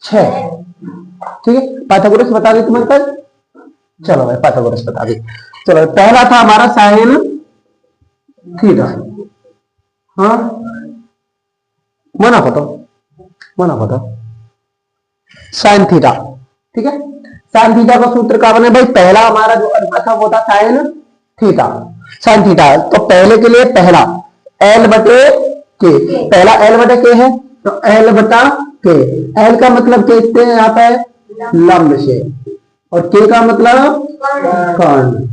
6। ठीक है, पाइथागोरस बता दी तुम्हारे पास। चलो भाई पाइथागोरस बता दी। चलो पहला था हमारा साइन थीटा। हाँ मना बताओ साइन थीटा। ठीक है, साइन थीटा का सूत्र क्या बने भाई, पहला हमारा जो अल्फा था वो था साइन थीटा, साइन थीटा। तो पहले के लिए पहला एल बटे के, पहला एल बटे के है तो एल बटा के। एल का मतलब कहते हैं आता है लंब से, और के का मतलब कर्ण,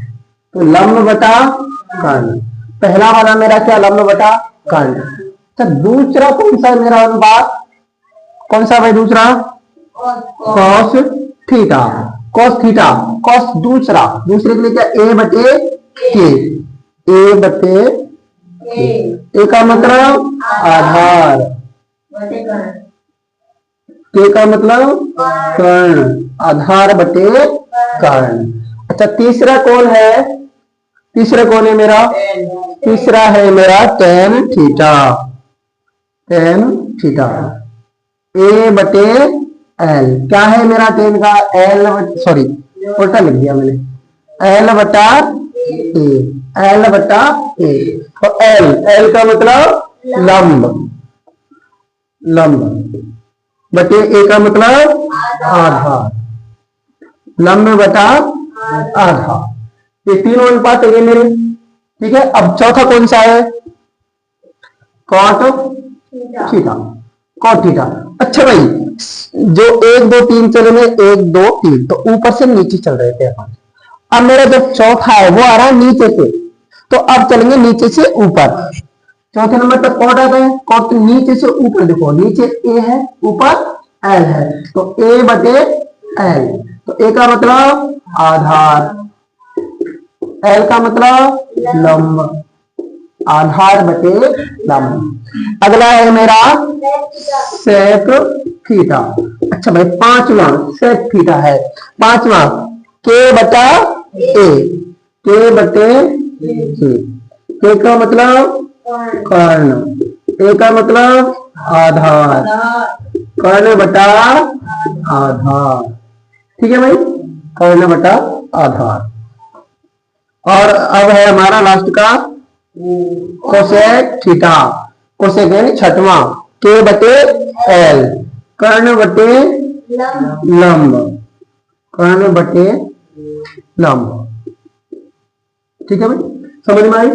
तो लंब बटा कर्ण। पहला वाला मेरा क्या, लंब बटा कर्ण। तो दूसरा कौन सा है मेरा अनुपात, कौन सा भाई दूसरा, cos theta. Cos theta, cos दूसरा, दूसरे के लिए क्या, ए बटे के, ए बटे ए का मतलब आधार, के का मतलब कर्ण, आधार बटे कर्ण। अच्छा तीसरा कौन है, तीसरा कौन है मेरा, तीसरा है मेरा टेन थीटा, टेन थीटा ए बटे एल। क्या है मेरा टेन का, एल सॉरी उल्टा लिख दिया मैंने, एल बटा ए, एल बटा ए। तो एल, एल का मतलब लंब, लंब बटे ए का मतलब आधार, लंब बटा आधार। ये तीनों अनुपात है मेरे। ठीक है, अब चौथा कौन सा है, कॉट थीटा, कॉट थीटा। अच्छा भाई जो 1 2 3 चले में 1 2 3 तो ऊपर से नीचे चल रहे थे अपन। अब मेरा जो चौथा है वो आ रहा है नीचे से, तो अब चलेंगे नीचे से ऊपर। चौथे नंबर पर कॉट आता है, कॉट नीचे से ऊपर देखो, नीचे ए है ऊपर एल है, तो ए बटे एल। तो ए का मतलब आधार, एल का मतलब लंब, आधार बटे लंब। अगला है मेरा सेक थीटा। अच्छा भाई पांचवा सेक थीटा है, पांचवा के बटा ए, के बटे के का मतलब कर्ण, ए का मतलब आधार, कर्ण बटा आधार। ठीक है भाई, कर्ण बटा आधार। और अब है हमारा लास्ट का कोसेक थीटा, कोसेक यानी छठवां, के बटे एल, कर्ण बटे लंब, कर्ण बटे लंब। ठीक है भाई, समझ में आई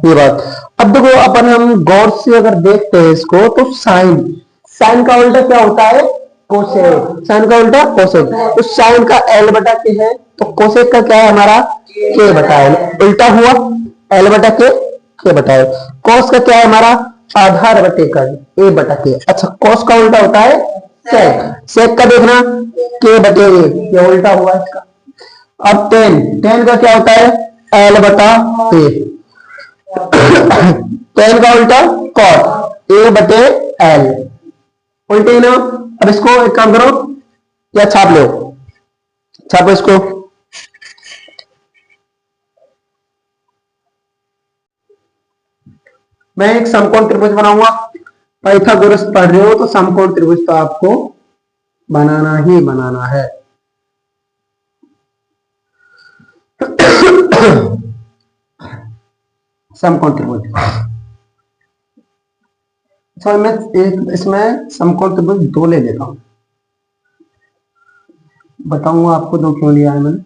ये बात। अब देखो अपन हम गौर से अगर देखते हैं इसको तो साइन, साइन का उल्टा क्या होता है, कोसेक, साइन का उल्टा कोसेक। तो साइन का एल बटा के है, तो कोसेक का क्या है हमारा के बटा एल, उल्टा हुआ एल बटा के बटा एल। कॉस का क्या है हमारा आधार बटे कर्ण, ए बटा के। अच्छा कॉस का उल्टा होता है सेक, सेक का देखना के बटे ए, ये उल्टा हुआ इसका। अब टेन, टेन का क्या होता है एल बटा ए, टेन का उल्टा कॉट, ए बटे एल, उल्टे ना। अब इसको एक काम करो या छाप लो, छापो इसको। मैं एक समकोण त्रिभुज बनाऊंगा, पाइथागोरस पढ़ रहे हो तो समकोण त्रिभुज तो आपको बनाना ही बनाना है। समकोण त्रिभुज, अच्छा मैं एक इसमें समकोण त्रिभुज 2 ले लेता हूं, बताऊंगा आपको 2 क्यों लिया है मैंने।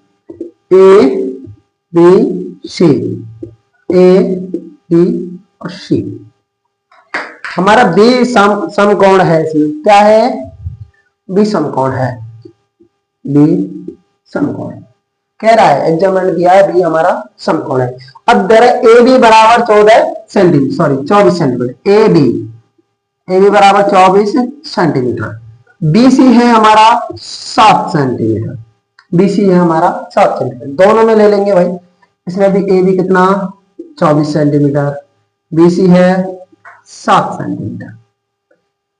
A B C, A B और सी। हमारा बी समकोण है, इसमें क्या है बी समकोण है, बी समकोण कह रहा है, एग्जाम दिया है बी हमारा समकोण है। अब दे रहा ए बी बराबर 14 centimetre, sorry 24 centimetre, A B बराबर 24 सेंटीमीटर। बीसी है हमारा 7 सेंटीमीटर, बीसी है हमारा 7 सेंटीमीटर, दोनों में ले लेंगे भाई। इसमें भी ए बी कितना 24 सेंटीमीटर, बीसी है 7 सेंटीमीटर।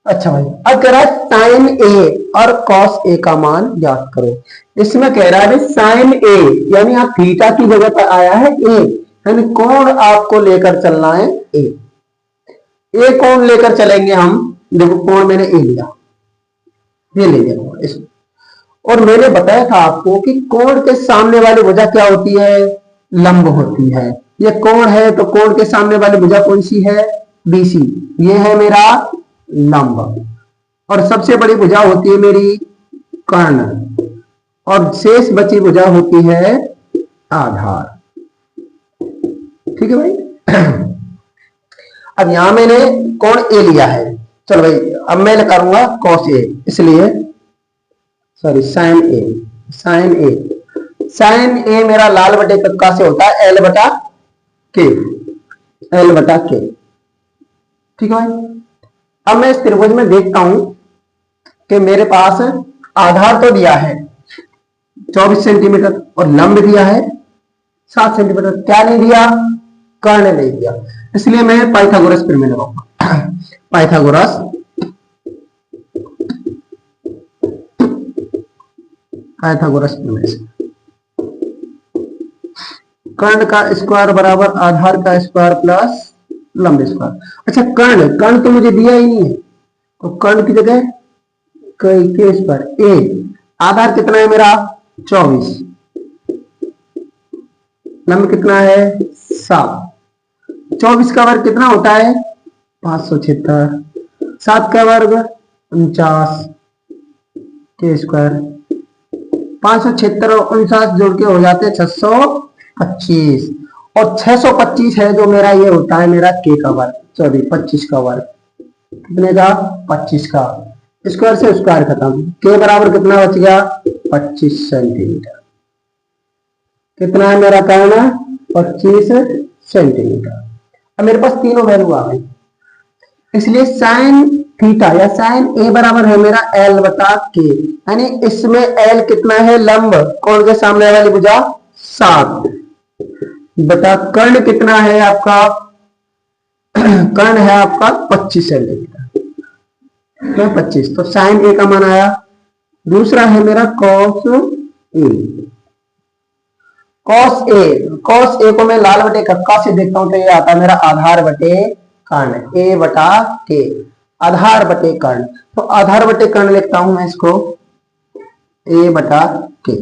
अच्छा भाई अब कह रहा है साइन ए और कॉस ए का मान ज्ञात करो। इसमें कह रहा है साइन ए यानी आप थीटा की जगह पर आया है ए, यानी कोण आपको लेकर चलना है ए कोण लेकर चलेंगे हम। देखो कोण मैंने ए लिया, ये ले लिया इसमें। और मैंने बताया था आपको कि कोण के सामने वाली भुजा क्या होती है, लंब होती है। ये कोण है तो कोण के सामने वाली भुजा कौन सी है, बीसी। ये है मेरा लंब। और सबसे बड़ी भुजा होती है मेरी कर्ण, और शेष बची भुजा होती है आधार। ठीक है भाई। अब यहां मैंने कोण ए लिया है, चलो भाई अब मैं करूंगा कॉस ए, इसलिए सॉरी साइन ए। साइन ए, साइन ए मेरा लाल बटे कक्का से होता है एल बटा के, एल बटा के। ठीक है भाई। अब मैं इस त्रिभुज में देखता हूं कि मेरे पास आधार तो दिया है 24 सेंटीमीटर और लंब दिया है 7 सेंटीमीटर, क्या नहीं दिया, कर्ण नहीं दिया। इसलिए मैं पाइथागोरस प्रमेय लगाऊंगा। पाइथागोरस पाइथागोरस प्रमेय से कर्ण का स्क्वायर बराबर आधार का स्क्वायर प्लस लंब स्क्वायर। अच्छा कर्ण, कर्ण तो मुझे दिया ही नहीं है, तो कर्ण की जगह के स्क्वायर ए। आधार कितना है मेरा 24, लंब कितना है 7। 24 का वर्ग कितना होता है 576, 7 का वर्ग 49 के स्क्वायर। 576 और 49 जोड़ के हो जाते हैं 625, और 625 है जो मेरा ये होता है मेरा के का वर्ग, सॉरी 25 का वर्ग। कितने का 25 का, स्क्वायर से स्क्वायर खत्म। के बराबर कितना बच गया 25 सेंटीमीटर। कितना है मेरा कर्ण 25 सेंटीमीटर। अब मेरे पास तीनों वैल्यू आ गई, इसलिए साइन थीटा या साइन ए बराबर है मेरा एल बटा के, यानी इसमें एल कितना है लंब, कोण के सामने वाली भुजा 7 बटा कर्ण कितना है आपका, कर्ण है आपका 25 सेंटीमीटर, तो 25, तो साइन ए का मान आया। दूसरा है मेरा cos A. Cos A, cos A को मैं लाल बटे कक्का से देखता हूं तो ये आता है मेरा आधार बटे कर्ण, ए बटा के, आधार बटे कर्ण। तो आधार बटे कर्ण लिखता हूं मैं इसको ए बटा के।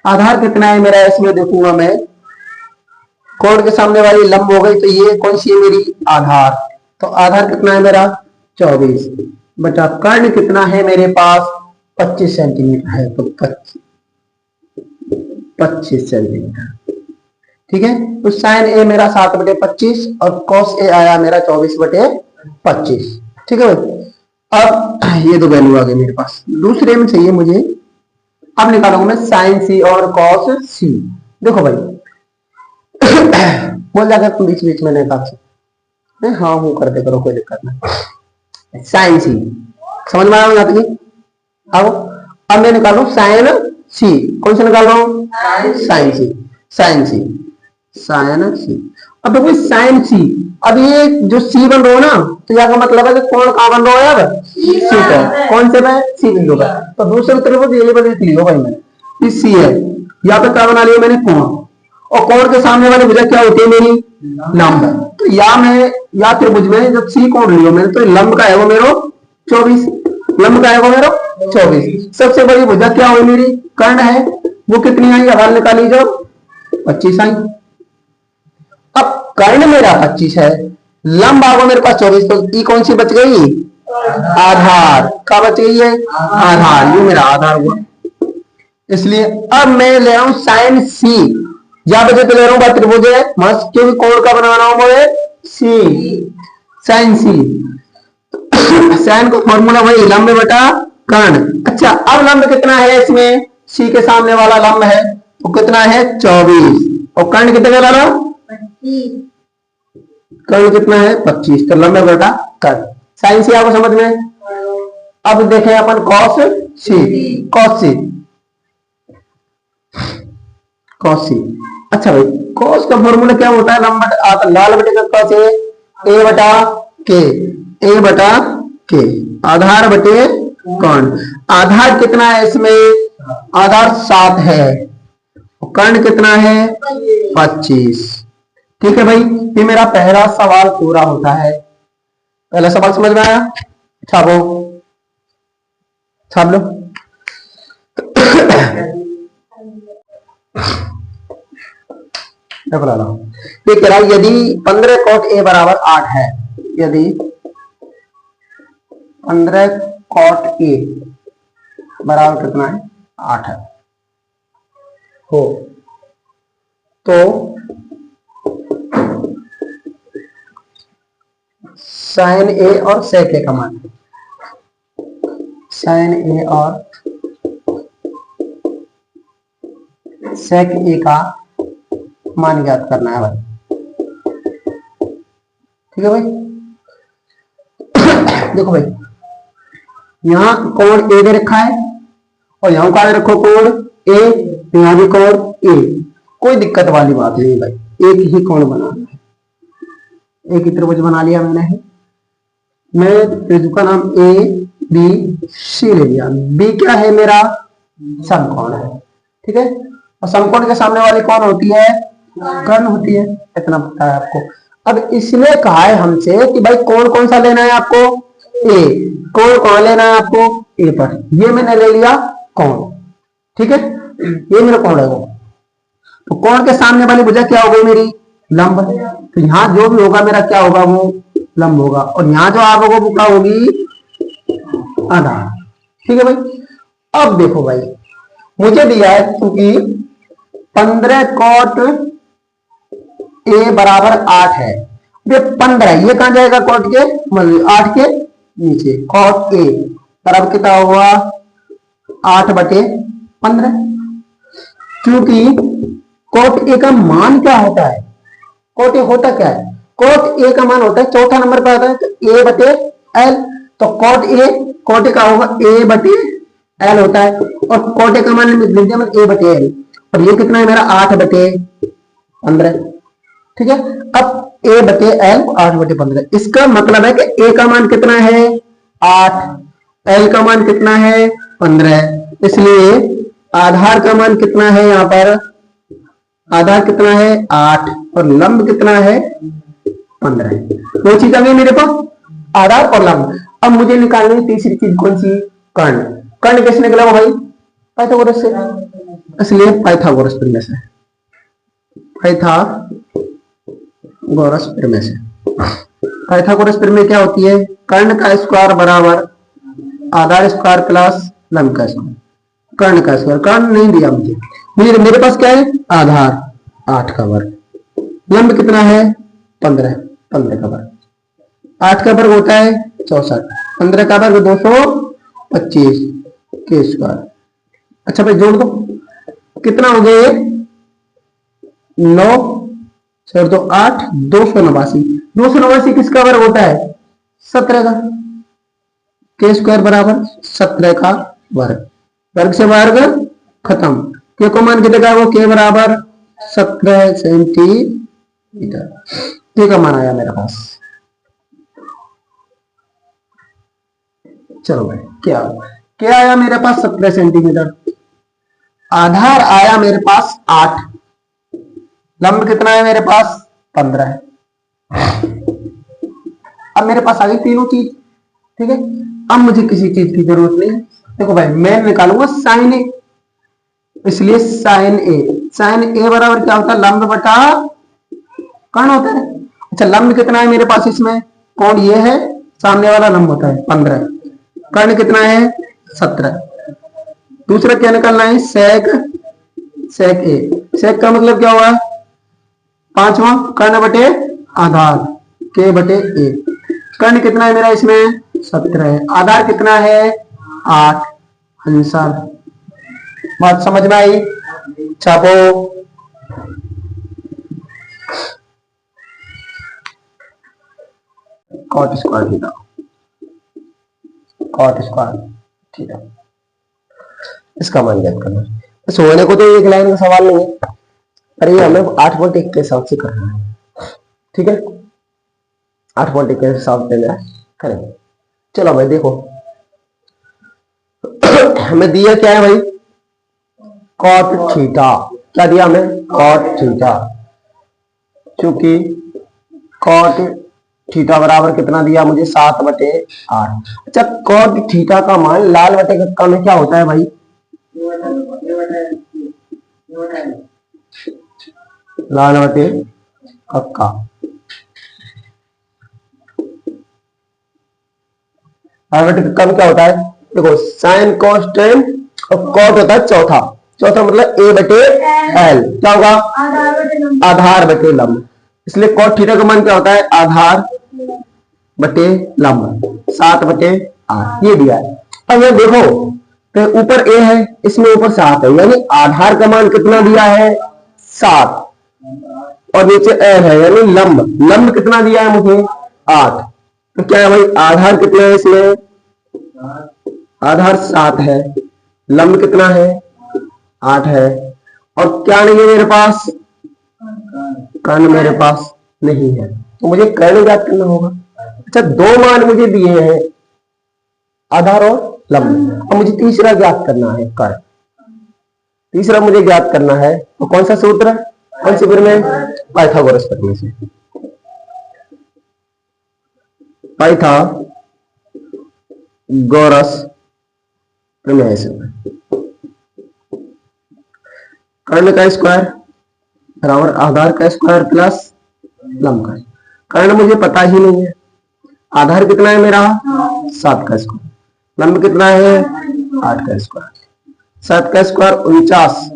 आधार कितना है मेरा, इसमें देखूंगा मैं, कोण के सामने वाली लंब हो गई तो ये कौन सी है मेरी आधार, तो आधार कितना है मेरा 24 बटा कर्ण कितना है मेरे पास 25 सेंटीमीटर है, तो 25 सेंटीमीटर। ठीक है, तो साइन ए मेरा 7 बटे 25 और कॉस ए आया मेरा 24 बटे 25। ठीक है भाई। अब ये दो वैल्यू आ गई मेरे पास। दूसरे में चाहिए मुझे, अब निकालूंगा मैं साइन सी और कॉस सी। देखो भाई बोल जाकर तुम बीच बीच में निकाल सकते, हाँ हूं करते करो, कोई दिक्कत नहीं। साइन सी समझ में आया ना? अब मैं निकालू साइन सी, कौन सा निकाल रहा हूं साइन सी, साइन सी, साइन सी। अब देखो साइन सी, अब ये जो सी बन रहा हो ना, तो यहाँ का मतलब है कि कौन कहां बन रहा है, अब सी पे, कौन से में सी बिंदु पे। तो दूसरे तरफ ये बन लियो भाई मैंने, सी है, यहाँ पे क्या बना लिया मैंने कोण, और कोण के सामने वाली भुजा क्या होती है मेरी लंब। तो या मैं या त्रिभुज में जब सी कोण लियो मैंने, तो लंब का है वो मेरा 24, लंब का है वो मेरा 24। सबसे बड़ी भुजा क्या हुई मेरी कर्ण है, वो कितनी आई हवाल निकाली जो 25 आई। अब कर्ण मेरा 25 है, लंब आ गया मेरे पास 24, तो ई कौन सी बच गई आधार, क्या बच गई है आधार, ये मेरा आधार हुआ। इसलिए अब मैं ले रहा हूं साइन सी, जहां बजे तो ले रहा हूं त्रिभुज है मस्त, क्योंकि कोण का बनाना हो मुझे सी, साइन सी। साइन को फॉर्मूला वही लंब बटा कर्ण। अच्छा अब लंब कितना है इसमें, सी के सामने वाला लंब है तो कितना है 24, और कर्ण कितना वाला 25, कर्ण कितना है 25, तो लंब बटा कर्ण। साइन सी आपको समझ में। अब देखें अपन कॉस सी, कॉस सी, कॉस सी। अच्छा भाई कॉस का फॉर्मूला क्या होता है, लंब लाल बटे कक्का से ए बटा के, ए बटा के, आधार बटे कर्ण। आधार कितना है इसमें, आधार 7 है, कर्ण कितना है 25। ठीक है भाई, ये मेरा पहला सवाल पूरा होता है। पहला सवाल समझ में आया, छापो छाप लो। देखो ला लो, ये कह रहा है यदि 15 cot a बराबर 8 है, यदि 15 cot a बराबर कितना है 8 है हो, तो साइन ए और सेक ए का मान, साइन ए और सेक ए का मान ज्ञात करना है भाई। ठीक है भाई। देखो भाई, यहां कोण ए दे रखा है और यहां का रखो कोण ए, यहां भी कोण ए, कोई दिक्कत वाली बात नहीं भाई, एक ही कोण बनाना है, एक ही त्रिभुज बना लिया मैंने। मैं त्रिभुज का नाम ए बी सी ले लिया। बी क्या है मेरा समकोण है, ठीक है, और समकोण के सामने वाली कौन होती है कर्ण होती है, इतना पता है आपको। अब इसने कहा है हमसे कि भाई कोण कौन सा लेना है आपको, ए, कोण कौन लेना है आपको ए पर, ये मैंने ले लिया कोण, ठीक है, ये मेरा कोण है वो। तो कोण के सामने वाली भुजा क्या हो गई मेरी लंब, तो यहां जो भी होगा मेरा क्या होगा वो लंब होगा, और यहां जो आप होगा वो क्या होगी आधार। ठीक है भाई। अब देखो भाई, मुझे दिया है क्योंकि 15 cot a बराबर 8 है, ये 15 ये कहां जाएगा cot के 8 के नीचे, cot a बराबर कितना हुआ 8/15, क्योंकि cot a का मान क्या होता है, cot a होता क्या है, cot a का मान होता है चौथा नंबर पर आता है तो a/l, तो cot a का होगा a/l होता है, और cot a का मान लिख दिया मैं a/l, और ये कितना है मेरा 8/15, ठीक है। अब a/l 8/15, इसका मतलब है कि a का मान कितना है 8, l का मान कितना है 15, इसलिए आधार का मान कितना है, यहाँ पर आधार कितना है 8 और लंब कितना है 15, दो चीज आ गई मेरे पास आधार और लंब। अब मुझे निकालनी तीसरी चीज कौन सी, कर्ण। कर्ण कैसे निकला भाई पाइथागोरस से, इसलिए पाइथागोरस प्रमेय से, पाइथागोरस प्रमेय से। पाइथागोरस प्रमेय क्या होती है, कर्ण का स्क्वायर बराबर आधार स्क्वायर प्लस लंब का स्क्वायर, कर्ण का स्क्वायर, कर्ण नहीं दिया मुझे मेरे पास क्या है आधार 8 का वर्ग, लंब कितना है 15 का वर्ग, 8 का वर्ग होता है 64, 15 का वर्ग 225 के स्क्वायर। अच्छा भाई जोड़ दो, कितना हो गए 9 और 2 8, 289, 289 किसका वर्ग होता है 17 का, के स्क्वायर बराबर 17 का वर्ग, वर्ग से वर्ग खत्म, के को मान कितने का वो के बराबर 17 सेंटीमीटर, के का मान आया मेरे पास। चलो भाई क्या आया मेरे पास 17 सेंटीमीटर, आधार आया मेरे पास 8, लंब कितना है मेरे पास 15 है। अब मेरे पास आ गई तीनों चीज, ठीक है। अब मुझे किसी चीज की जरूरत नहीं, देखो भाई मैं निकालूंगा साइन ए, इसलिए साइन ए बराबर क्या होता है लंब बटा कर्ण होता है। अच्छा लंब कितना है मेरे पास, इसमें कौन ये है, सामने वाला लंब होता है 15, कर्ण कितना है 17, दूसरा क्या निकालना है सेक ए, सेक का मतलब क्या हुआ पांचवा, कर्ण बटे आधार के बटे ए, कर्ण कितना है मेरा इसमें 17 है, आधार कितना है 8, आंसर। बात समझ में आई, छापो। Cot square theta, cot square theta, इसका मान ज्ञात करना है। सोने को तो एक लाइन का सवाल नहीं है, पर ये हमें 8.1 के हिसाब से करना है, ठीक है, 8.1 के हिसाब से मेरा करेंगे। चलो भाई देखो हमें दिया क्या है भाई कॉट थीटा, क्या दिया हमें कॉट थीटा, क्योंकि कॉट थीटा बराबर कितना दिया मुझे 7/8। अच्छा कॉट थीटा का मान लाल बटे कक्का में क्या होता है भाई? लाल बटे कक्का, लाल बटे कक्का में क्या होता है? देखो साइन कॉस टेन और कॉट होता है चौथा, चौथा मतलब ए बटे एल, क्या होगा? आधार बटे लंब। इसलिए कॉट थीटा का मान क्या होता है? आधार बटे लंब, 7/8 ये दिया है। अब ये देखो तो ऊपर ए है, इसमें ऊपर 7 है, यानी आधार का मान कितना दिया है? 7, और नीचे एल है यानी लंब, लंब कितना दिया है मुझे? 8। तो क्या है भाई आधार कितना है इसमें? आधार 7 है, लंब कितना है? 8 है, और क्या नहीं है मेरे पास? कर्ण मेरे पास नहीं है, तो मुझे कर्ण ज्ञात करना होगा। अच्छा दो मान मुझे दिए हैं, आधार और लंब, अब मुझे तीसरा ज्ञात करना है कर्ण। तीसरा मुझे ज्ञात करना है, तो कौन सा सूत्र? कौन से में? पाइथागोरस प्रमेय से, पाइथागोरस प्रमेय से। कर्ण का स्क्वायर बराबर आधार का स्क्वायर प्लस लंब का। कर्ण मुझे पता ही नहीं है, आधार कितना है मेरा? 7 का स्क्वायर, लंब कितना है? 8 का स्क्वायर, 7 का स्क्वायर 49,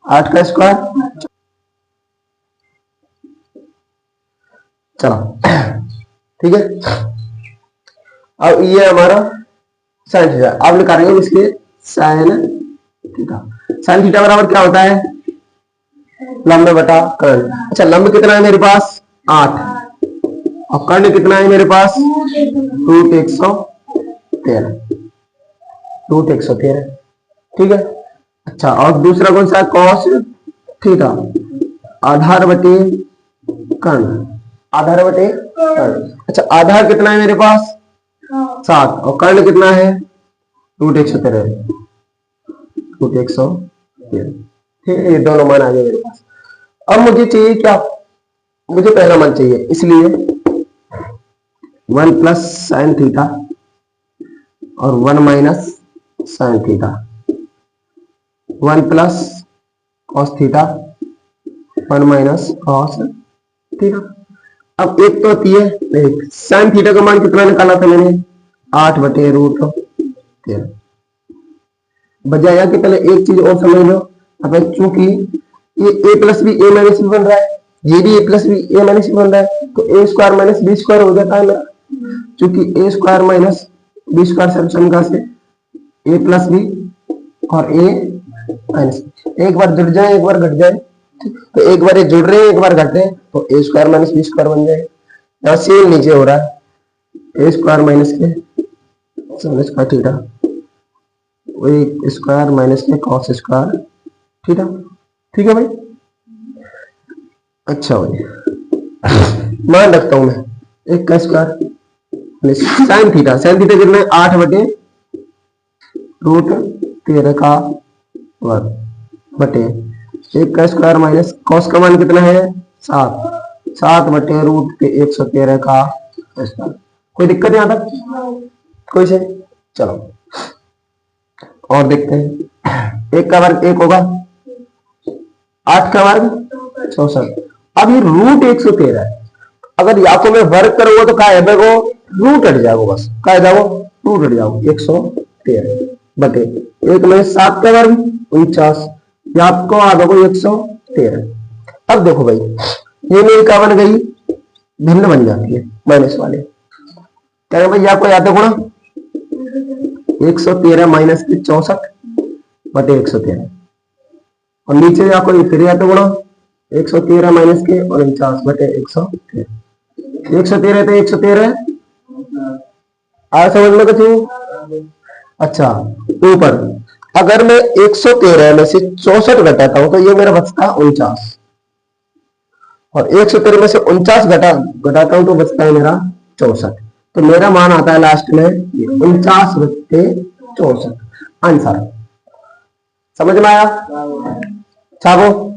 8 का स्क्वायर। चलो ठीक है। अब ये हमारा साइन थीटा, अब निकालेंगे इसके साइन थीटा। साइन थीटा बराबर क्या होता है? लंब बटा कर्ण। अच्छा लंब कितना है मेरे पास? 8, और कर्ण कितना है मेरे पास? रूट 113, रूट 113, ठीक है। अच्छा और दूसरा कौन सा? कॉस थीटा, आधार बटे कर्ण, आधार बटे कर्ण। अच्छा आधार कितना है मेरे पास? 7, और कर्ण कितना है? रूट 113, रूट 113, ठीक है। ये दोनों मान आ गए मेरे पास। अब मुझे चाहिए क्या? मुझे पहला मान चाहिए, इसलिए 1 प्लस साइन थीटा और 1 minus sine theta, 1 plus cos theta, 1 minus cos theta. अब एक तो आती है, साइन थीटा का मान कितना निकाला था मैंने? 8/√13। बजाया कि पहले एक चीज और समझ लो, अब चूंकि ये a plus B A minus B बन रहा है, ये भी a plus B A minus B बन रहा है, तो a square minus B square हो जाता है मेरा, क्योंकि a square minus B square समका से a प्लस बी और a माइनस, एक बार जुड़ जाए एक बार घट जाए, तो एक बार ये जुड़ रहे हैं एक बार घट रहे हैं, तो a square minus B square बन जाएगा। यहाँ सेम नीचे हो रहा है, a स्क्वायर माइनस के साइन स्क्वायर थीटा, वही स्क्वायर माइनस के कॉस स्क्वायर थीटा, ठीक है भाई। अच्छा भाई मान रखता हूं मैं एक का square sine theta, sine theta कितना है? 8/√13 का वर्ग बटे एक का स्क्वायर माइनस कॉस का मान कितना है? 7, 7/√113 का स्क्वायर। कोई दिक्कत यहां तक? कोई से? चलो और देखते हैं। एक का वर्ग 1 होगा, 8 का वर्ग 64। अब ये √113 है, अगर या तो मैं वर्ग करूंगा तो क्या है देखो? रूट हट जाएगा, बस क्या जाओ? रूट हट जाओ। 113 बटे 1 में 7 का वर्ग 49, या आपको आ जाओ 113। अब देखो भाई ये मेरी क्या बन गई? भिन्न बन जाती है माइनस वाले, क्या भाई आपको याद है गुणा? 113 माइनस की 64 बटे 113, और नीचे आपको फिर याद है गुणा 113 माइनस के 49 बटे 113, 113 तो 113 आ समझ में कुछ? अच्छा ऊपर अगर मैं 113 में से 64 घटाता हूं तो ये मेरा बचता है 49, और 113 में से 49 घटाता हूं तो बचता है मेरा 64, तो मेरा मान आता है लास्ट में 49/64 आंसर। समझ में आया? छापो।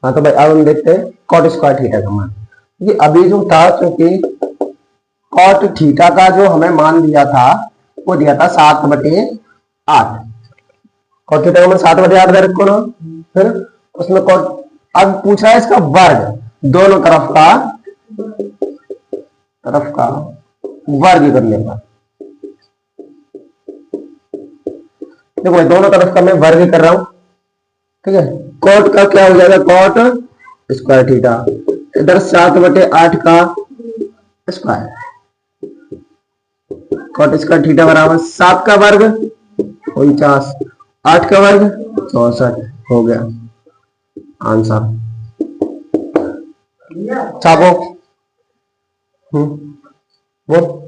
हाँ तो भाई अब हम देखते हैं कॉट स्क्वायर थीटा का मान। ये अभी जो था क्योंकि कॉट थीटा का जो हमें मान दिया था वो दिया था 7/8। कॉट थीटा का मान 7/8 दे रखो ना, फिर उसमें कॉट अब पूछा है इसका वर्ग, दोनों तरफ का वर्ग करने का। देखो मैं दोनों तरफ का मैं वर्ग कर रहा हूं, ठीक है। कॉट का क्या हो जाएगा, कॉट स्क्वायर थीटा, इधर 7/8 का स्क्वायर, कॉट स्क्वायर थीटा बराबर 7 का वर्ग 49, 8 का वर्ग 64 हो गया आंसर। छापो। बोल।